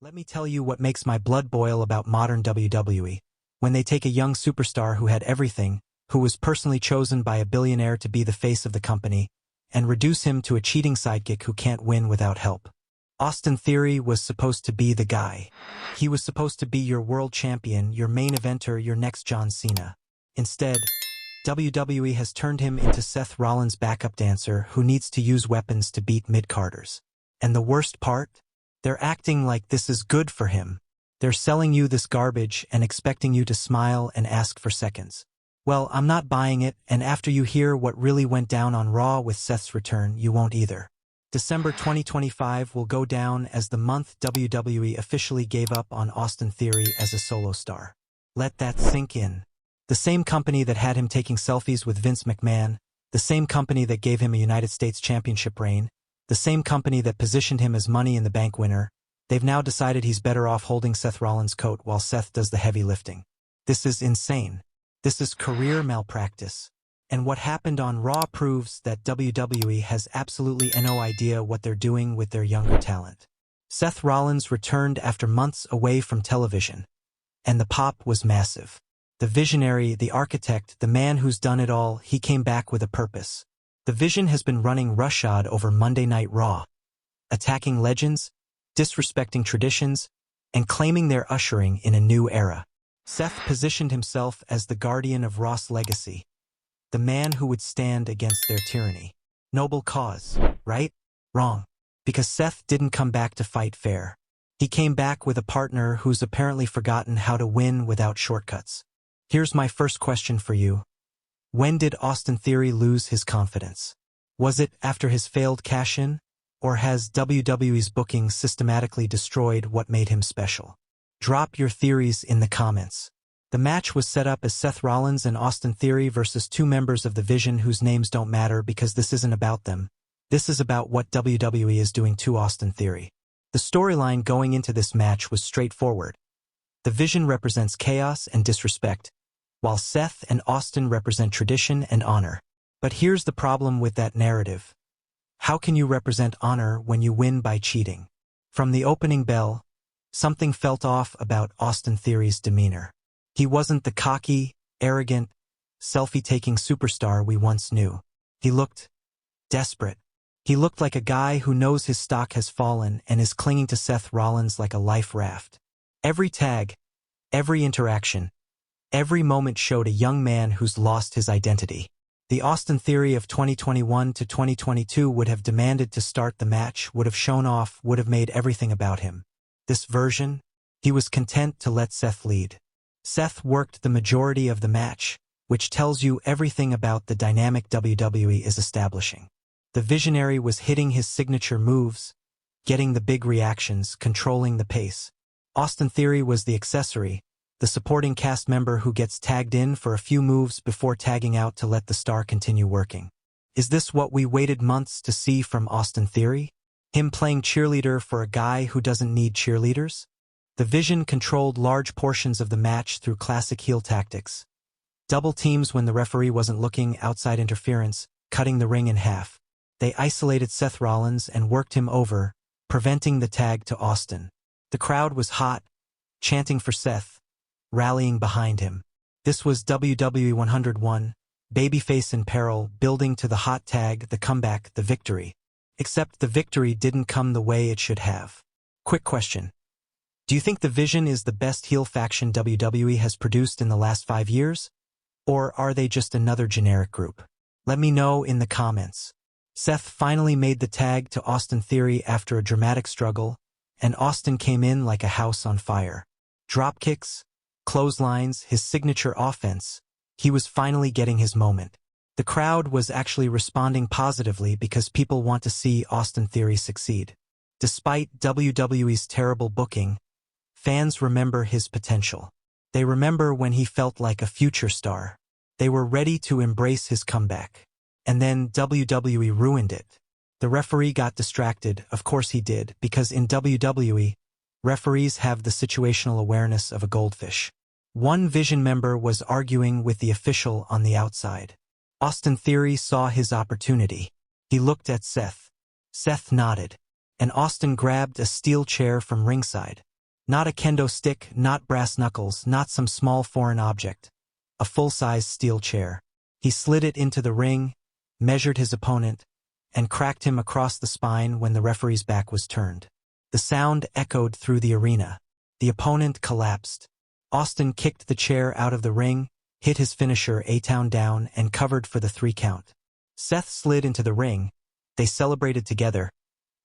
Let me tell you what makes my blood boil about modern WWE. When they take a young superstar who had everything, who was personally chosen by a billionaire to be the face of the company, and reduce him to a cheating sidekick who can't win without help. Austin Theory was supposed to be the guy. He was supposed to be your world champion, your main eventer, your next John Cena. Instead, WWE has turned him into Seth Rollins' backup dancer who needs to use weapons to beat mid-carders. And the worst part? They're acting like this is good for him. They're selling you this garbage and expecting you to smile and ask for seconds. Well, I'm not buying it, and after you hear what really went down on Raw with Seth's return, you won't either. December 2025 will go down as the month WWE officially gave up on Austin Theory as a solo star. Let that sink in. The same company that had him taking selfies with Vince McMahon, the same company that gave him a United States Championship reign, the same company that positioned him as Money in the Bank winner, they've now decided he's better off holding Seth Rollins' coat while Seth does the heavy lifting. This is insane. This is career malpractice. And what happened on Raw proves that WWE has absolutely no idea what they're doing with their younger talent. Seth Rollins returned after months away from television, and the pop was massive. The visionary, the architect, the man who's done it all, he came back with a purpose. The Vision has been running roughshod over Monday Night Raw, attacking legends, disrespecting traditions, and claiming they're ushering in a new era. Seth positioned himself as the guardian of Raw's legacy, the man who would stand against their tyranny. Noble cause, right? Wrong. Because Seth didn't come back to fight fair. He came back with a partner who's apparently forgotten how to win without shortcuts. Here's my first question for you. When did Austin Theory lose his confidence? Was it after his failed cash-in? Or has WWE's booking systematically destroyed what made him special? Drop your theories in the comments. The match was set up as Seth Rollins and Austin Theory versus two members of the Vision whose names don't matter because this isn't about them. This is about what WWE is doing to Austin Theory. The storyline going into this match was straightforward. The Vision represents chaos and disrespect, while Seth and Austin represent tradition and honor. But here's the problem with that narrative. How can you represent honor when you win by cheating? From the opening bell, something felt off about Austin Theory's demeanor. He wasn't the cocky, arrogant, selfie-taking superstar we once knew. He looked desperate. He looked like a guy who knows his stock has fallen and is clinging to Seth Rollins like a life raft. Every tag, every interaction, every moment showed a young man who's lost his identity. The Austin Theory of 2021 to 2022 would have demanded to start the match, would have shown off, would have made everything about him. This version, he was content to let Seth lead. Seth worked the majority of the match, which tells you everything about the dynamic WWE is establishing. The visionary was hitting his signature moves, getting the big reactions, controlling the pace. Austin Theory was the accessory, the supporting cast member who gets tagged in for a few moves before tagging out to let the star continue working. Is this what we waited months to see from Austin Theory? Him playing cheerleader for a guy who doesn't need cheerleaders? The Vision controlled large portions of the match through classic heel tactics. Double teams when the referee wasn't looking, outside interference, cutting the ring in half. They isolated Seth Rollins and worked him over, preventing the tag to Austin. The crowd was hot, chanting for Seth, rallying behind him. This was WWE 101, babyface in peril, building to the hot tag, the comeback, the victory. Except the victory didn't come the way it should have. Quick question. Do you think the Vision is the best heel faction WWE has produced in the last 5 years? Or are they just another generic group? Let me know in the comments. Seth finally made the tag to Austin Theory after a dramatic struggle, and Austin came in like a house on fire. Dropkicks, clotheslines, his signature offense. He was finally getting his moment. The crowd was actually responding positively because people want to see Austin Theory succeed. Despite WWE's terrible booking, fans remember his potential. They remember when he felt like a future star. They were ready to embrace his comeback. And then WWE ruined it. The referee got distracted, of course he did, because in WWE, referees have the situational awareness of a goldfish. One Vision member was arguing with the official on the outside. Austin Theory saw his opportunity. He looked at Seth. Seth nodded, and Austin grabbed a steel chair from ringside. Not a kendo stick, not brass knuckles, not some small foreign object. A full-size steel chair. He slid it into the ring, measured his opponent, and cracked him across the spine when the referee's back was turned. The sound echoed through the arena. The opponent collapsed. Austin kicked the chair out of the ring, hit his finisher A-Town down, and covered for the 3 count. Seth slid into the ring. They celebrated together,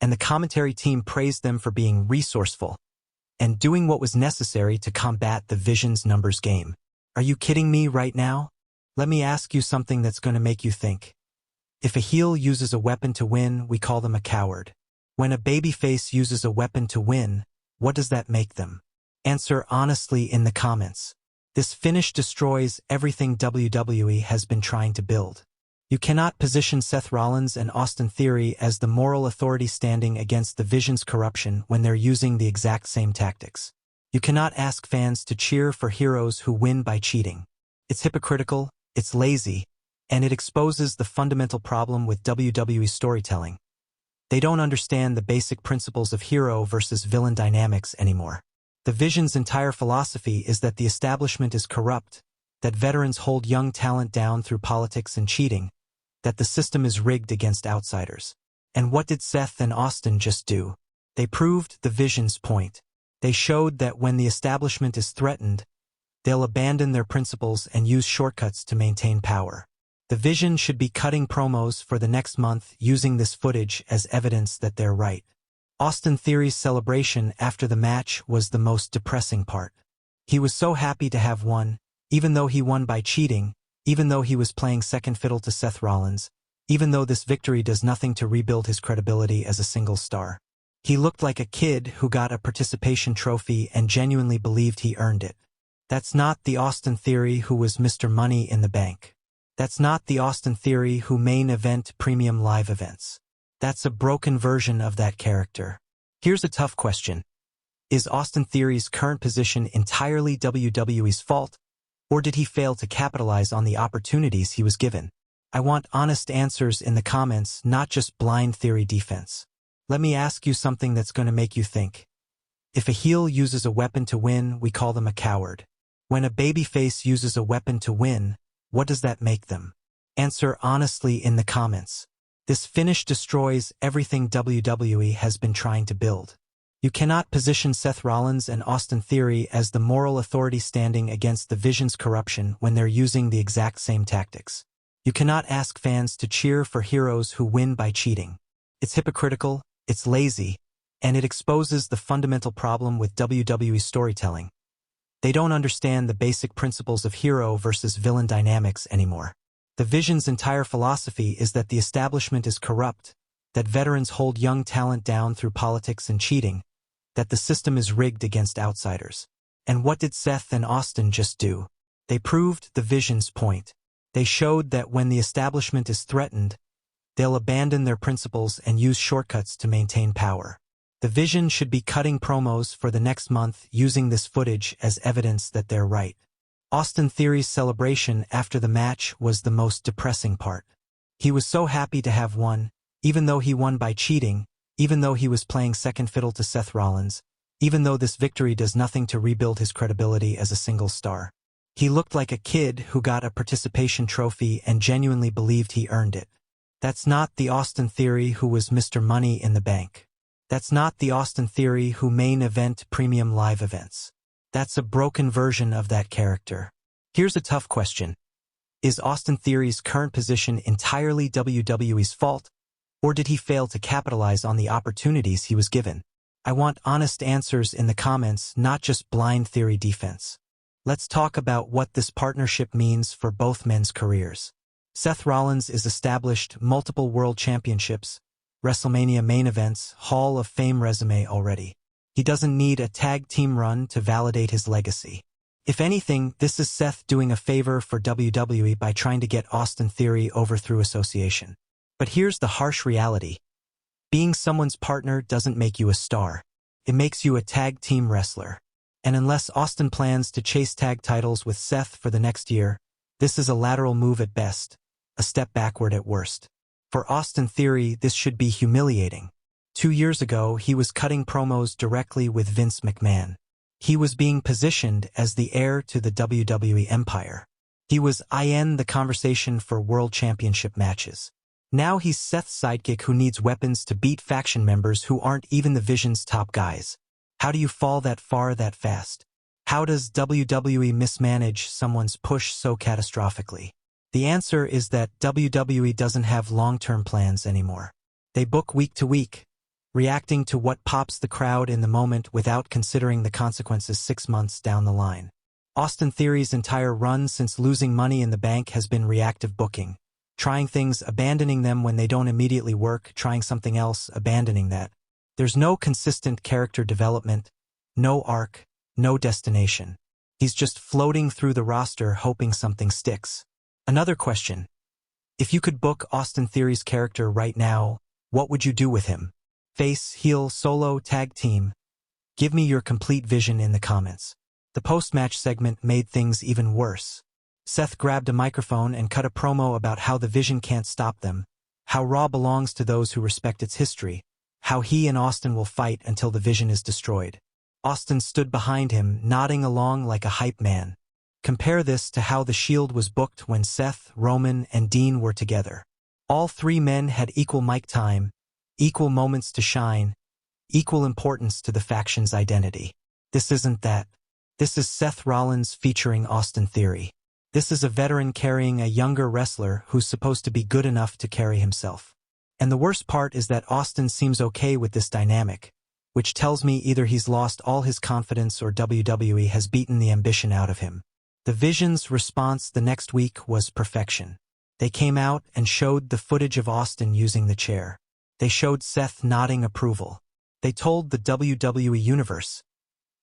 and the commentary team praised them for being resourceful and doing what was necessary to combat the Vision's numbers game. Are you kidding me right now? Let me ask you something that's going to make you think. If a heel uses a weapon to win, we call them a coward. When a babyface uses a weapon to win, what does that make them? Answer honestly in the comments. This finish destroys everything WWE has been trying to build. You cannot position Seth Rollins and Austin Theory as the moral authority standing against the Vision's corruption when they're using the exact same tactics. You cannot ask fans to cheer for heroes who win by cheating. It's hypocritical, it's lazy, and it exposes the fundamental problem with WWE storytelling. They don't understand the basic principles of hero versus villain dynamics anymore. The Vision's entire philosophy is that the establishment is corrupt, that veterans hold young talent down through politics and cheating, that the system is rigged against outsiders. And what did Seth and Austin just do? They proved the Vision's point. They showed that when the establishment is threatened, they'll abandon their principles and use shortcuts to maintain power. The Vision should be cutting promos for the next month using this footage as evidence that they're right. Austin Theory's celebration after the match was the most depressing part. He was so happy to have won, even though he won by cheating, even though he was playing second fiddle to Seth Rollins, even though this victory does nothing to rebuild his credibility as a single star. He looked like a kid who got a participation trophy and genuinely believed he earned it. That's not the Austin Theory who was Mr. Money in the Bank. That's not the Austin Theory who main event premium live events. That's a broken version of that character. Here's a tough question. Is Austin Theory's current position entirely WWE's fault, or did he fail to capitalize on the opportunities he was given? I want honest answers in the comments, not just blind theory defense. Let me ask you something that's going to make you think. If a heel uses a weapon to win, we call them a coward. When a babyface uses a weapon to win, what does that make them? Answer honestly in the comments. This finish destroys everything WWE has been trying to build. You cannot position Seth Rollins and Austin Theory as the moral authority standing against the Vision's corruption when they're using the exact same tactics. You cannot ask fans to cheer for heroes who win by cheating. It's hypocritical, it's lazy, and it exposes the fundamental problem with WWE storytelling. They don't understand the basic principles of hero versus villain dynamics anymore. The Vision's entire philosophy is that the establishment is corrupt, that veterans hold young talent down through politics and cheating, that the system is rigged against outsiders. And what did Seth and Austin just do? They proved the Vision's point. They showed that when the establishment is threatened, they'll abandon their principles and use shortcuts to maintain power. The Vision should be cutting promos for the next month using this footage as evidence that they're right. Austin Theory's celebration after the match was the most depressing part. He was so happy to have won, even though he won by cheating, even though he was playing second fiddle to Seth Rollins, even though this victory does nothing to rebuild his credibility as a single star. He looked like a kid who got a participation trophy and genuinely believed he earned it. That's not the Austin Theory who was Mr. Money in the Bank. That's not the Austin Theory who main event premium live events. That's a broken version of that character. Here's a tough question. Is Austin Theory's current position entirely WWE's fault, or did he fail to capitalize on the opportunities he was given? I want honest answers in the comments, not just blind theory defense. Let's talk about what this partnership means for both men's careers. Seth Rollins is established multiple world championships, WrestleMania main events, Hall of Fame resume already. He doesn't need a tag team run to validate his legacy. If anything, this is Seth doing a favor for WWE by trying to get Austin Theory over through association. But here's the harsh reality. Being someone's partner doesn't make you a star. It makes you a tag team wrestler. And unless Austin plans to chase tag titles with Seth for the next year, this is a lateral move at best, a step backward at worst. For Austin Theory, this should be humiliating. 2 years ago, he was cutting promos directly with Vince McMahon. He was being positioned as the heir to the WWE empire. He was in the conversation for world championship matches. Now he's Seth's sidekick who needs weapons to beat faction members who aren't even the Vision's top guys. How do you fall that far that fast? How does WWE mismanage someone's push so catastrophically? The answer is that WWE doesn't have long-term plans anymore. They book week to week, reacting to what pops the crowd in the moment without considering the consequences 6 months down the line. Austin Theory's entire run since losing Money in the Bank has been reactive booking. Trying things, abandoning them when they don't immediately work, trying something else, abandoning that. There's no consistent character development, no arc, no destination. He's just floating through the roster hoping something sticks. Another question. If you could book Austin Theory's character right now, what would you do with him? Face, heel, solo, tag team? Give me your complete vision in the comments. The post-match segment made things even worse. Seth grabbed a microphone and cut a promo about how the Vision can't stop them, how Raw belongs to those who respect its history, how he and Austin will fight until the Vision is destroyed. Austin stood behind him, nodding along like a hype man. Compare this to how the Shield was booked when Seth, Roman, and Dean were together. All three men had equal mic time, equal moments to shine, equal importance to the faction's identity. This isn't that. This is Seth Rollins featuring Austin Theory. This is a veteran carrying a younger wrestler who's supposed to be good enough to carry himself. And the worst part is that Austin seems okay with this dynamic, which tells me either he's lost all his confidence or WWE has beaten the ambition out of him. The Vision's response the next week was perfection. They came out and showed the footage of Austin using the chair. They showed Seth nodding approval. They told the WWE Universe,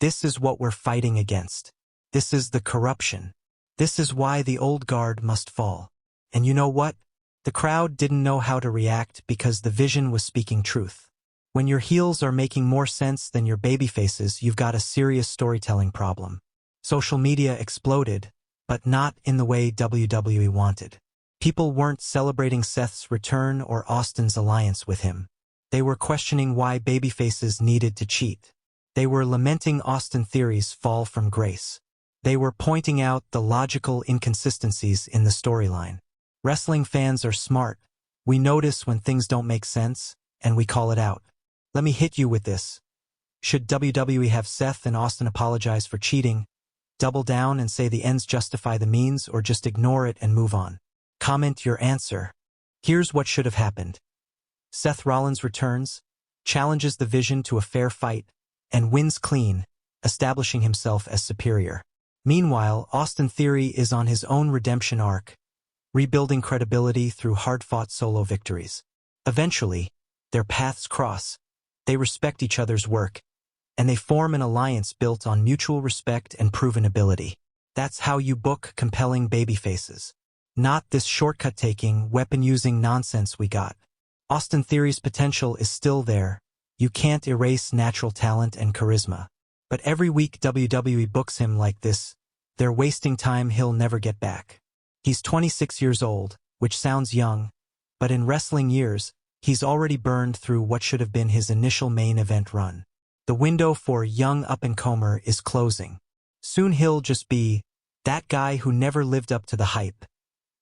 this is what we're fighting against. This is the corruption. This is why the old guard must fall. And you know what? The crowd didn't know how to react because the Vision was speaking truth. When your heels are making more sense than your babyfaces, you've got a serious storytelling problem. Social media exploded, but not in the way WWE wanted. People weren't celebrating Seth's return or Austin's alliance with him. They were questioning why babyfaces needed to cheat. They were lamenting Austin Theory's fall from grace. They were pointing out the logical inconsistencies in the storyline. Wrestling fans are smart. We notice when things don't make sense, and we call it out. Let me hit you with this. Should WWE have Seth and Austin apologize for cheating, double down and say the ends justify the means, or just ignore it and move on? Comment your answer. Here's what should have happened. Seth Rollins returns, challenges the Vision to a fair fight, and wins clean, establishing himself as superior. Meanwhile, Austin Theory is on his own redemption arc, rebuilding credibility through hard-fought solo victories. Eventually, their paths cross. They respect each other's work, and they form an alliance built on mutual respect and proven ability. That's how you book compelling babyfaces. Not this shortcut-taking, weapon-using nonsense we got. Austin Theory's potential is still there. You can't erase natural talent and charisma. But every week WWE books him like this. They're wasting time he'll never get back. He's 26 years old, which sounds young, but in wrestling years, he's already burned through what should have been his initial main event run. The window for young up-and-comer is closing. Soon he'll just be that guy who never lived up to the hype.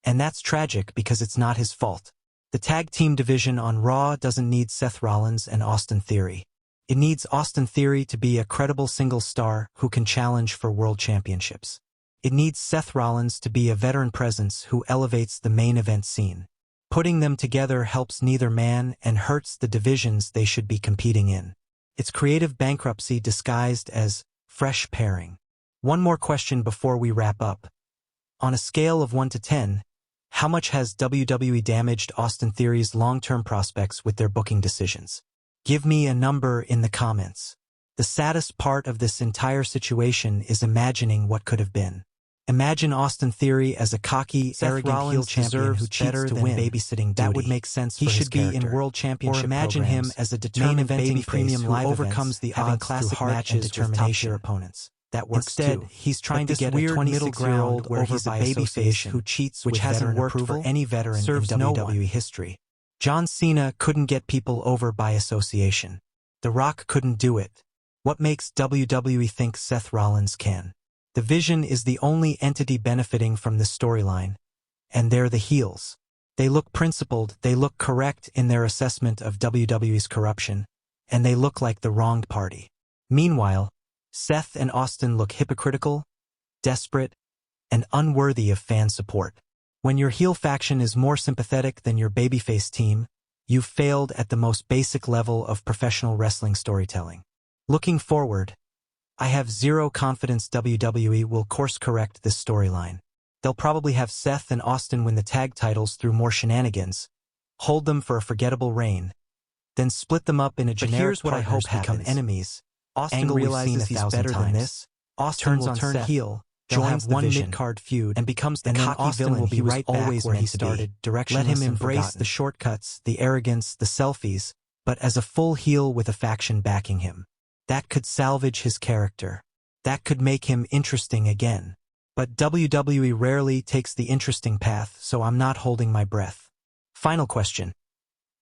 And that's tragic because it's not his fault. The tag team division on Raw doesn't need Seth Rollins and Austin Theory. It needs Austin Theory to be a credible single star who can challenge for world championships. It needs Seth Rollins to be a veteran presence who elevates the main event scene. Putting them together helps neither man and hurts the divisions they should be competing in. It's creative bankruptcy disguised as fresh pairing. One more question before we wrap up. On a scale of 1 to 10, how much has WWE damaged Austin Theory's long-term prospects with their booking decisions? Give me a number in the comments. The saddest part of this entire situation is imagining what could have been. Imagine Austin Theory as a cocky, arrogant heel champion who cheats to win. Babysitting duty. That would make sense for his character. He should be in world championship programs. Or imagine him as a determined babyface who overcomes the odds through heart and determination with opponents. That works too. Instead, he's trying to get a 26-year-old where he's a babyface who cheats which hasn't worked for any veteran in WWE history. John Cena couldn't get people over by association. The Rock couldn't do it. What makes WWE think Seth Rollins can? The Vision is the only entity benefiting from this storyline, and they're the heels. They look principled, they look correct in their assessment of WWE's corruption, and they look like the wronged party. Meanwhile, Seth and Austin look hypocritical, desperate, and unworthy of fan support. When your heel faction is more sympathetic than your babyface team, you've failed at the most basic level of professional wrestling storytelling. Looking forward, I have zero confidence WWE will course-correct this storyline. They'll probably have Seth and Austin win the tag titles through more shenanigans, hold them for a forgettable reign, then split them up in a generic here's what I hope become happens. enemies. Austin Angle realizes he's he's better than this. Austin will turn Seth, heel, joins have the one Vision, mid-card feud, and becomes the and then cocky Austin villain will be he was right always back where he meant to be. started, directionless Let him and embrace forgotten. the shortcuts, the arrogance, the selfies, but as a full heel with a faction backing him. That could salvage his character. That could make him interesting again. But WWE rarely takes the interesting path, so I'm not holding my breath. Final question.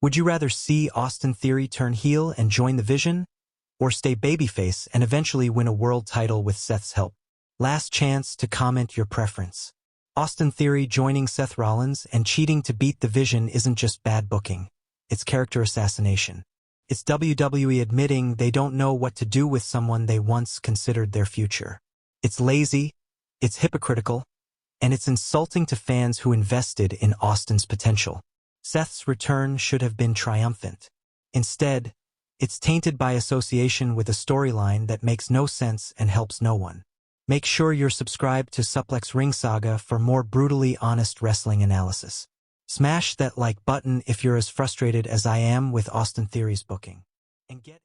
Would you rather see Austin Theory turn heel and join the Vision, or stay babyface and eventually win a world title with Seth's help? Last chance to comment your preference. Austin Theory joining Seth Rollins and cheating to beat the Vision isn't just bad booking. It's character assassination. It's WWE admitting they don't know what to do with someone they once considered their future. It's lazy, it's hypocritical, and it's insulting to fans who invested in Austin's potential. Seth's return should have been triumphant. Instead, it's tainted by association with a storyline that makes no sense and helps no one. Make sure you're subscribed to SUPLEX RING SAGA for more brutally honest wrestling analysis. Smash that like button if you're as frustrated as I am with Austin Theory's booking. And get